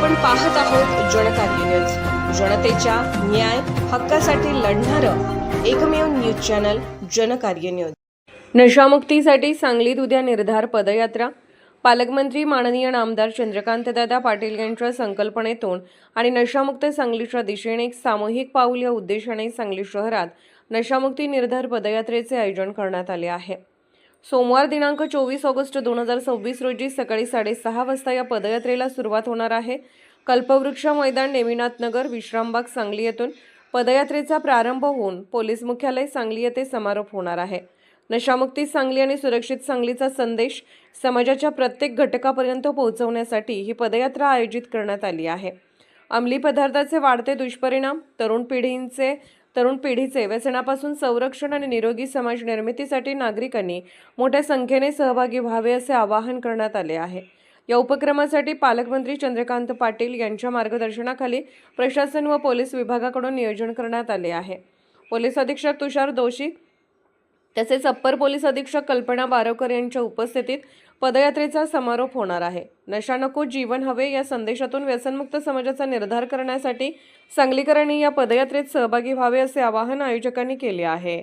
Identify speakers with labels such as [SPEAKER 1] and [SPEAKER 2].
[SPEAKER 1] आपण पाहत आहोत जनकार्य न्यूज, जनतेच्या न्याय हक्कासाठी लढणारं एकमेव न्यूज चॅनल जनकार्य न्यूज। नशामुक्तीसाठी सांगलीत उद्या निर्धार पदयात्रा। पालकमंत्री माननीय नामदार चंद्रकांतदादा पाटील यांच्या संकल्पनेतून आणि नशामुक्त सांगलीच्या दिशेने एक सामूहिक पाऊल या उद्देशाने सांगली शहरात नशामुक्ती निर्धार पदयात्रेचे आयोजन करण्यात आले आहे। सोमवार दिनांक 24 ऑगस्ट 2026 रोजी सकाळी 6:30 वाजता या पदयात्रेला सुरुवात होणार आहे। कल्पवृक्ष मैदान, नेमिनाथ नगर, विश्रामबाग, सांगली येथून पदयात्रेचा प्रारंभ होऊन पोलीस मुख्यालय सांगली येथे समारोप होणार आहे। नशामुक्ती सांगली आणि सुरक्षित सांगलीचा संदेश समाजाच्या प्रत्येक घटकापर्यंत पोहोचवण्यासाठी ही पदयात्रा आयोजित करण्यात आली आहे। अंमली पदार्थाचे वाढते दुष्परिणाम, तरुण पिढीचे व्यसनापासून संरक्षण आणि निरोगी समाज निर्मितीसाठी नागरिकांनी मोठ्या संख्येने सहभागी व्हावे असे आवाहन करण्यात आले आहे। या उपक्रमासाठी पालकमंत्री चंद्रकांत पाटील यांच्या मार्गदर्शनाखाली प्रशासन व पोलीस विभागाकडून नियोजन करण्यात आले आहे। पोलीस अधीक्षक तुषार दोशी तसेच अप्पर पोलीस अधीक्षक कल्पना बारवकर यांच्या उपस्थितीत पदयात्रेचा समारोप होणार आहे। नशा नको, जीवन हवे या संदेशातून व्यसनमुक्त समाजाचा निर्धार करण्यासाठी सांगलीकरांनी या पदयात्रेत सहभागी व्हावे असे आवाहन आयोजकांनी केले आहे।